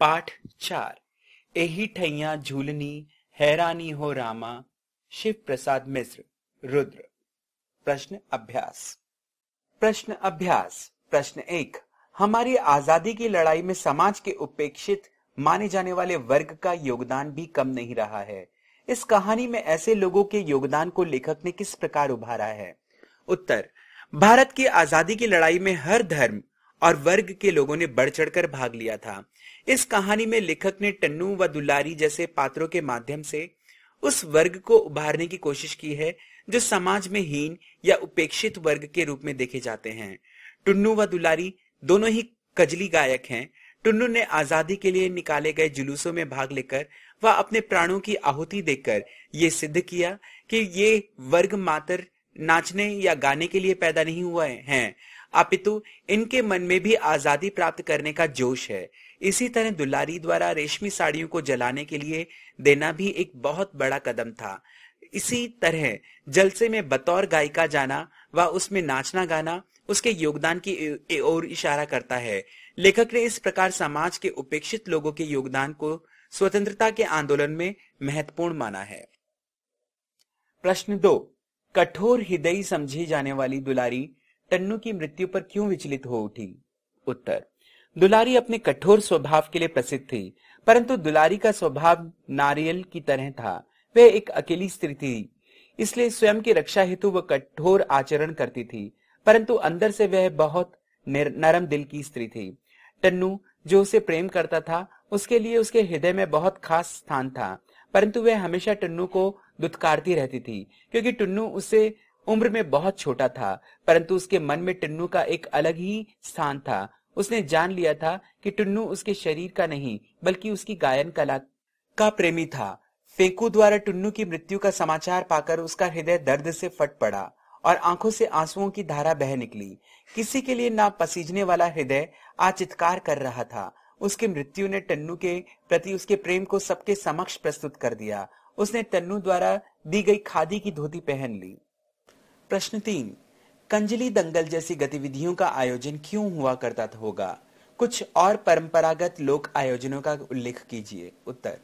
पाठ 4। एही ठैया झूलनी हैरानी हो रामा। शिव प्रसाद मिश्र, रुद्र। प्रश्न अभ्यास। प्रश्न 1। हमारी आजादी की लड़ाई में समाज के उपेक्षित माने जाने वाले वर्ग का योगदान भी कम नहीं रहा है। इस कहानी में ऐसे लोगों के योगदान को लेखक ने किस प्रकार उभारा है? उत्तर। भारत की आजादी की लड़ाई में हर धर्म और वर्ग के लोगों ने बढ़ चढ़कर भाग लिया था। इस कहानी में लेखक ने टन्नू व दुलारी जैसे पात्रों के माध्यम से उस वर्ग को उभारने की कोशिश की है जो समाज में हीन या उपेक्षित वर्ग के रूप में देखे जाते हैं। टुन्नू व दुलारी दोनों ही कजली गायक हैं। टुन्नू ने आजादी के लिए निकाले गए जुलूसों में भाग लेकर व अपने प्राणों की आहुति देकर ये सिद्ध किया कि ये वर्ग मात्र नाचने या गाने के लिए पैदा नहीं हुए हैं, अपितु इनके मन में भी आजादी प्राप्त करने का जोश है। इसी तरह दुलारी द्वारा रेशमी साड़ियों को जलाने के लिए देना भी एक बहुत बड़ा कदम था। इसी तरह जलसे में बतौर गायिका जाना व उसमें नाचना गाना उसके योगदान की ओर इशारा करता है। लेखक ने इस प्रकार समाज के उपेक्षित लोगों के योगदान को स्वतंत्रता के आंदोलन में महत्वपूर्ण माना है। प्रश्न 2। कठोर हृदयी समझी जाने वाली दुलारी टन्नू की मृत्यु पर क्यों विचलित हो उठी? उत्तर। दुलारी अपने कठोर स्वभाव के लिए प्रसिद्ध थी, परंतु दुलारी का स्वभाव नारियल की तरह था। वह एक अकेली स्त्री थी, इसलिए स्वयं की रक्षा हेतु वह कठोर आचरण करती थी, परंतु अंदर से वह बहुत नरम दिल की स्त्री थी। टन्नू जो उसे प्रेम करता था, उसके लिए उसके हृदय में बहुत खास स्थान था, परंतु वह हमेशा टन्नू को दुत्कारती रहती थी, क्योंकि टन्नू उससे उम्र में बहुत छोटा था, परंतु उसके मन में टन्नू का एक अलग ही स्थान था। उसने जान लिया था कि टन्नू उसके शरीर का नहीं बल्कि उसकी गायन कला का प्रेमी था। फेंकू द्वारा टन्नू की मृत्यु का समाचार पाकर उसका हृदय दर्द से फट पड़ा और आंखों से आंसुओं की धारा बह निकली। किसी के लिए ना पसीजने वाला हृदय आज चित्कार कर रहा था। उसकी मृत्यु ने टन्नू के प्रति उसके प्रेम को सबके समक्ष प्रस्तुत कर दिया। उसने टन्नू द्वारा दी गई खादी की धोती पहन ली। प्रश्न 3। कंजली दंगल जैसी गतिविधियों का आयोजन क्यों हुआ करता होगा? कुछ और परंपरागत लोक आयोजनों का उल्लेख कीजिए। उत्तर।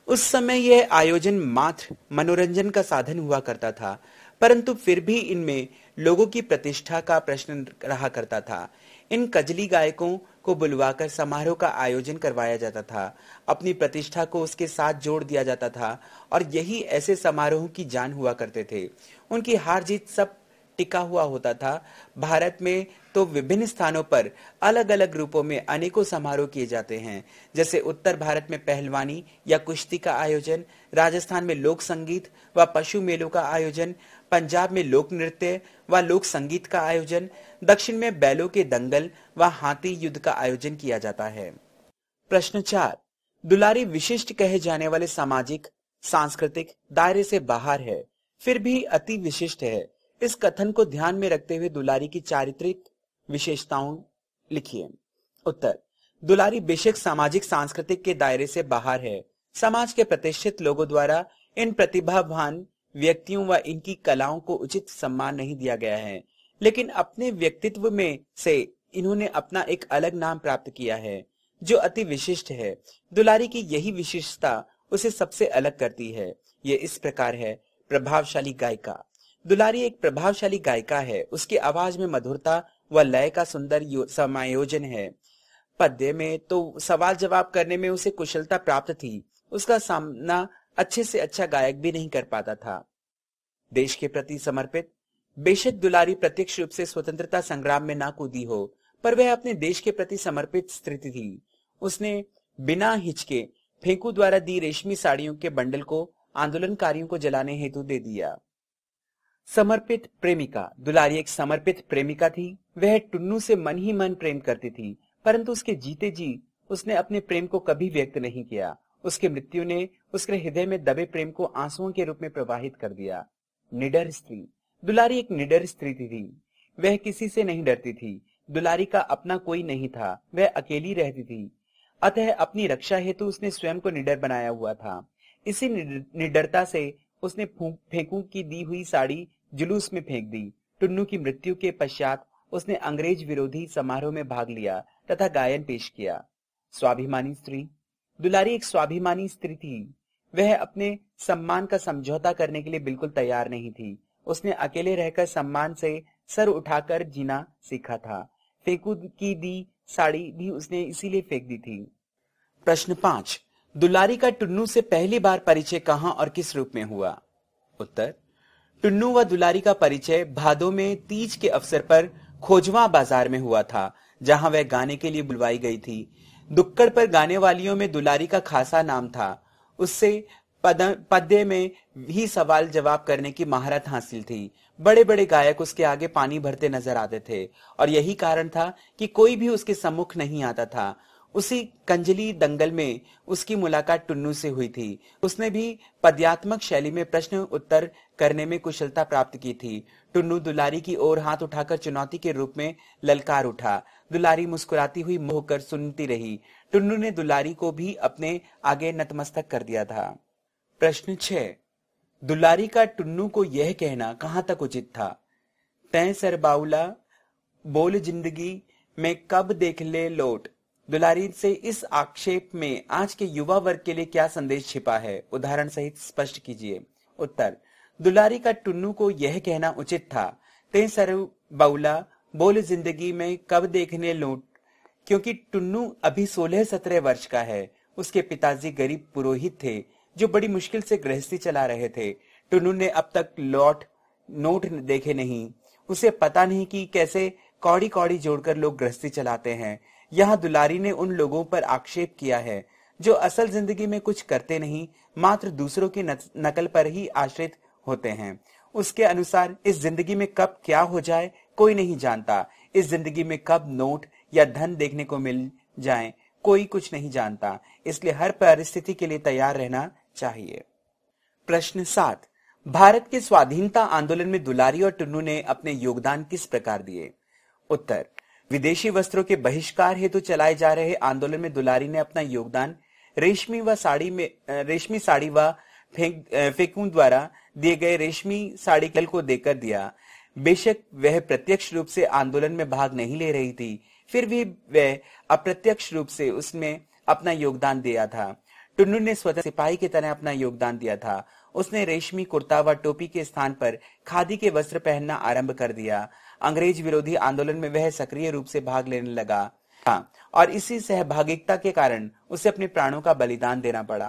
उस समय यह आयोजन मात्र मनोरंजन का साधन हुआ करता था, परंतु फिर भी इनमें लोगों की प्रतिष्ठा का प्रश्न रहा करता था। इन कजली गायकों को बुलवाकर समारोह का आयोजन करवाया जाता था। अपनी प्रतिष्ठा को उसके साथ जोड़ दिया जाता था और यही ऐसे समारोह की जान हुआ करते थे। उनकी हार जीत सब टिका हुआ होता था। भारत में तो विभिन्न स्थानों पर अलग अलग रूपों में अनेकों समारोह किए जाते हैं, जैसे उत्तर भारत में पहलवानी या कुश्ती का आयोजन, राजस्थान में लोक संगीत व पशु मेलों का आयोजन, पंजाब में लोक नृत्य व लोक संगीत का आयोजन, दक्षिण में बैलों के दंगल व हाथी युद्ध का आयोजन किया जाता है। प्रश्न 4। दुलारी विशिष्ट कहे जाने वाले सामाजिक सांस्कृतिक दायरे से बाहर है, फिर भी अति विशिष्ट है। इस कथन को ध्यान में रखते हुए दुलारी की चारित्रिक विशेषताओं लिखिए। उत्तर। दुलारी बेशक सामाजिक सांस्कृतिक के दायरे से बाहर है। समाज के प्रतिष्ठित लोगों द्वारा इन प्रतिभावान व्यक्तियों व इनकी कलाओं को उचित सम्मान नहीं दिया गया है, लेकिन अपने व्यक्तित्व में से इन्होंने अपना एक अलग नाम प्राप्त किया है जो अति विशिष्ट है। दुलारी की यही विशिष्टता उसे सबसे अलग करती है। ये इस प्रकार है। प्रभावशाली गायिका। दुलारी एक प्रभावशाली गायिका है। उसकी आवाज में मधुरता व लय का सुंदर समायोजन है। पद्य में तो सवाल जवाब करने में उसे कुशलता प्राप्त थी। उसका सामना अच्छे से अच्छा गायक भी नहीं कर पाता था। देश के प्रति समर्पित। बेशक दुलारी प्रत्यक्ष रूप से स्वतंत्रता संग्राम में ना कूदी हो, पर वह अपने देश के प्रति समर्पित स्त्री थी। उसने बिना हिचके फेंकू द्वारा दी रेशमी साड़ियों के बंडल को आंदोलनकारियों को जलाने हेतु दे दिया। समर्पित प्रेमिका। दुलारी एक समर्पित प्रेमिका थी। वह टुन्नू से मन ही मन प्रेम करती थी, परंतु उसके जीते जी उसने अपने प्रेम को कभी व्यक्त नहीं किया। उसकी मृत्यु ने उसके हृदय में दबे प्रेम को आंसुओं के रूप में प्रवाहित कर दिया। निडर स्त्री। दुलारी एक निडर स्त्री थी। वह किसी से नहीं डरती थी। दुलारी का अपना कोई नहीं था। वह अकेली रहती थी, अतः अपनी रक्षा हेतु उसने स्वयं को निडर बनाया हुआ था। इसी निडरता से उसने फेंकू की दी हुई साड़ी जुलूस में फेंक दी। टुन्नू की मृत्यु के पश्चात उसने अंग्रेज विरोधी समारोह में भाग लिया तथा गायन पेश किया। स्वाभिमानी स्त्री। दुलारी एक स्वाभिमानी स्त्री थी। वह अपने सम्मान का समझौता करने के लिए बिल्कुल तैयार नहीं थी। उसने अकेले रहकर सम्मान से सर उठाकर जीना सीखा था। फेंकू की दी साड़ी भी उसने इसीलिए फेंक दी थी। प्रश्न 5। दुलारी का टुन्नू से पहली बार परिचय कहां और किस रूप में हुआ? उत्तर। टुन्नू व दुलारी का परिचय भादों में तीज के अवसर पर खोजवा बाजार में हुआ था, जहां वह गाने के लिए बुलवाई गई थी। दुक्कड़ पर गाने वालियों में दुलारी का खासा नाम था। उससे पद्य में ही सवाल जवाब करने की महारत हासिल थी। बड़े बड़े गायक उसके आगे पानी भरते नजर आते थे और यही कारण था कि कोई भी उसके सम्मुख नहीं आता था। उसी कंजली दंगल में उसकी मुलाकात टुन्नू से हुई थी। उसने भी पद्यात्मक शैली में प्रश्न उत्तर करने में कुशलता प्राप्त की थी। टुन्नू दुलारी की ओर हाथ उठाकर चुनौती के रूप में ललकार उठा। दुलारी मुस्कुराती हुई मुंह होकर सुनती रही। टुन्नू ने दुलारी को भी अपने आगे नतमस्तक कर दिया था। प्रश्न 6। दुलारी का टुन्नू को यह कहना कहां तक उचित था? तैं सर बाउला बोल जिंदगी में कब देख ले लौट। दुलारी से इस आक्षेप में आज के युवा वर्ग के लिए क्या संदेश छिपा है? उदाहरण सहित स्पष्ट कीजिए। उत्तर। दुलारी का टुन्नू को यह कहना उचित था, तैं सर बाउला बोल जिंदगी में कब देखने लौट, क्योंकि टुन्नू अभी 16-17 वर्ष का है। उसके पिताजी गरीब पुरोहित थे जो बड़ी मुश्किल से गृहस्थी चला रहे थे। टुन्नू ने अब तक नोट देखे नहीं। उसे पता नहीं कि कैसे कौड़ी कौड़ी जोड़कर लोग गृहस्थी चलाते हैं। यहाँ दुलारी ने उन लोगों पर आक्षेप किया है जो असल जिंदगी में कुछ करते नहीं, मात्र दूसरों की नकल पर ही आश्रित होते हैं। उसके अनुसार इस जिंदगी में कब क्या हो जाए कोई नहीं जानता। इस जिंदगी में कब नोट या धन देखने को मिल जाए कोई कुछ नहीं जानता। इसलिए हर परिस्थिति के लिए तैयार रहना चाहिए। प्रश्न 7। भारत के स्वाधीनता आंदोलन में दुलारी और टुन्नू ने अपने योगदान किस प्रकार दिए? उत्तर। विदेशी वस्त्रों के बहिष्कार हेतु चलाए जा रहे आंदोलन में दुलारी ने अपना योगदान रेशमी साड़ी व फेकू द्वारा दिए गए रेशमी साड़ी कल को देकर दिया। बेशक वह प्रत्यक्ष रूप से आंदोलन में भाग नहीं ले रही थी, फिर भी वह अप्रत्यक्ष रूप से उसमें अपना योगदान दिया था। टुन्नू ने स्वतंत्र सिपाही की तरह अपना योगदान दिया था। उसने रेशमी कुर्ता व टोपी के स्थान पर खादी के वस्त्र पहनना आरंभ कर दिया। अंग्रेज विरोधी आंदोलन में वह सक्रिय रूप से भाग लेने लगा और इसी सहभागिता के कारण उसे अपने प्राणों का बलिदान देना पड़ा।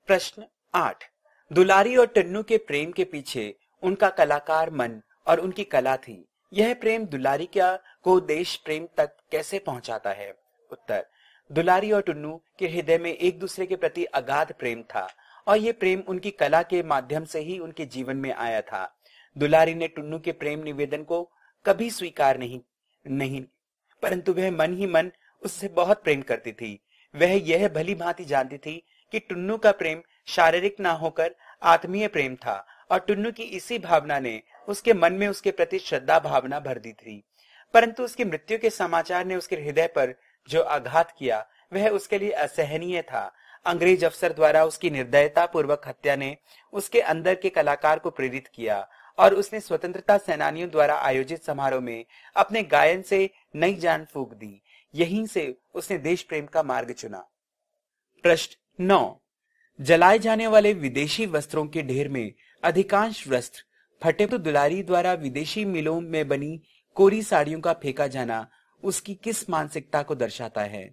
प्रश्न 8। दुलारी और टुन्नू के प्रेम के पीछे उनका कलाकार मन और उनकी कला थी। यह प्रेम दुलारी को देश प्रेम तक कैसे पहुंचाता है? उत्तर। दुलारी और टुन्नू के हृदय में एक दूसरे के प्रति अगाध प्रेम था और यह प्रेम उनकी कला के माध्यम से ही उनके जीवन में आया था। दुलारी ने टुन्नू के प्रेम निवेदन को कभी स्वीकार नहीं, परंतु वह मन ही मन उससे बहुत प्रेम करती थी। वह यह भली भांति जानती थी कि टुन्नू का प्रेम शारीरिक ना होकर आत्मीय प्रेम था और टुन्नू की इसी भावना ने उसके मन में उसके प्रति श्रद्धा भावना भर दी थी। परंतु उसकी मृत्यु के समाचार ने उसके हृदय पर जो आघात किया वह उसके लिए असहनीय था। अंग्रेज अफसर द्वारा उसकी निर्दयता पूर्वक हत्या ने उसके अंदर के कलाकार को प्रेरित किया और उसने स्वतंत्रता सेनानियों द्वारा आयोजित समारोह में अपने गायन से नई जान फूंक दी। यहीं से उसने देश प्रेम का मार्ग चुना। प्रश्न 9। जलाए जाने वाले विदेशी वस्त्रों के ढेर में अधिकांश वस्त्र फटे, तो दुलारी द्वारा विदेशी मिलों में बनी कोरी साड़ियों का फेंका जाना उसकी किस मानसिकता को दर्शाता है?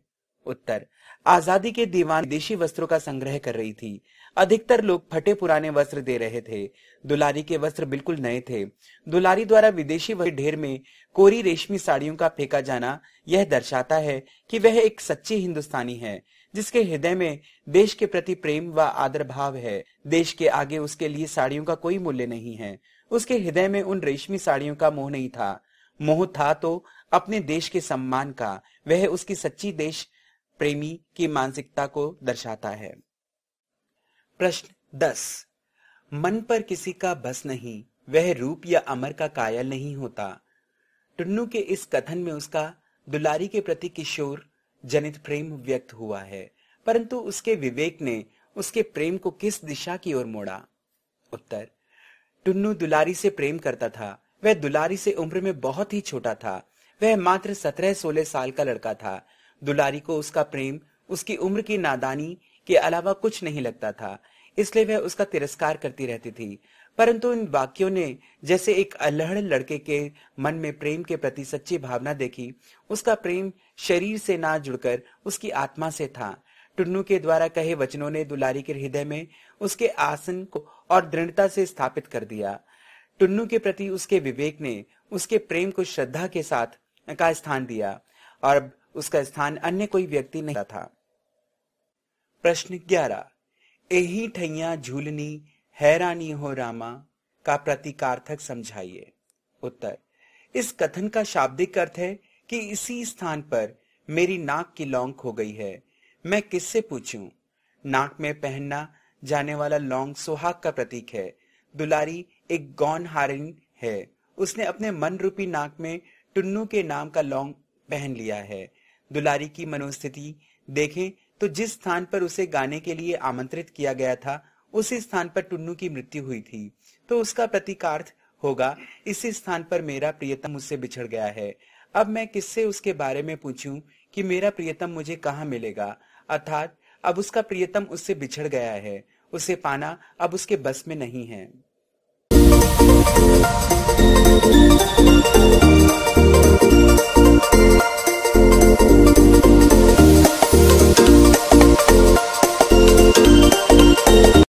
उत्तर। आजादी के दीवान विदेशी वस्त्रों का संग्रह कर रही थी। अधिकतर लोग फटे पुराने वस्त्र दे रहे थे। दुलारी के वस्त्र बिल्कुल नए थे। दुलारी द्वारा विदेशी वस्त्र ढेर में कोरी रेशमी साड़ियों का फेंका जाना यह दर्शाता है कि वह एक सच्ची हिंदुस्तानी है, जिसके हृदय में देश के प्रति प्रेम व आदर भाव है। देश के आगे उसके लिए साड़ियों का कोई मूल्य नहीं है। उसके हृदय में उन रेशमी साड़ियों का मोह नहीं था। मोह था तो अपने देश के सम्मान का। वह उसकी सच्ची देश प्रेमी की मानसिकता को दर्शाता है। प्रश्न 10। मन पर किसी का बस नहीं, वह रूप या अमर का कायल नहीं होता। टुन्नू के इस कथन में उसका दुलारी के प्रति किशोर जनित प्रेम व्यक्त हुआ है, परंतु उसके विवेक ने उसके प्रेम को किस दिशा की ओर मोड़ा? उत्तर। टुन्नू दुलारी से प्रेम करता था। वह दुलारी से उम्र में बहुत ही छोटा था। वह मात्र 17-16 साल का लड़का था। दुलारी को उसका प्रेम उसकी उम्र की नादानी के अलावा कुछ नहीं लगता था, इसलिए वह उसका तिरस्कार करती रहती थी। परंतु इन वाक्यों ने जैसे एक अल्हड़ लड़के के मन में प्रेम के प्रति सच्ची भावना देखी। उसका प्रेम शरीर से ना जुड़कर उसकी आत्मा से था। टुन्नू के द्वारा कहे वचनों ने दुलारी के हृदय में उसके आसन को और दृढ़ता से स्थापित कर दिया। टुन्नू के प्रति उसके विवेक ने उसके प्रेम को श्रद्धा के साथ का स्थान दिया और अब उसका स्थान अन्य कोई व्यक्ति नहीं था। प्रश्न 11। एही ठैया झूलनी हैरानी हो रामा का प्रतीकार्थक समझाइए। उत्तर। इस कथन का शाब्दिक अर्थ है कि इसी स्थान पर मेरी नाक की लौंग खो गई है। मैं किससे पूछूं? नाक में पहनना जाने वाला लौंग सुहाग का प्रतीक है। दुलारी एक गौन हारिन है। उसने अपने मन रूपी नाक में टुन्नू के नाम का लौंग पहन लिया है। दुलारी की मनोस्थिति देखें तो जिस स्थान पर उसे गाने के लिए आमंत्रित किया गया था, उसी स्थान पर टुन्नू की मृत्यु हुई थी, तो उसका प्रतीकार्थ होगा इसी स्थान पर मेरा प्रियतम मुझसे बिछड़ गया है। अब मैं किससे उसके बारे में पूछूं कि मेरा प्रियतम मुझे कहाँ मिलेगा? अर्थात अब उसका प्रियतम उससे बिछड़ गया है, उसे पाना अब उसके बस में नहीं है।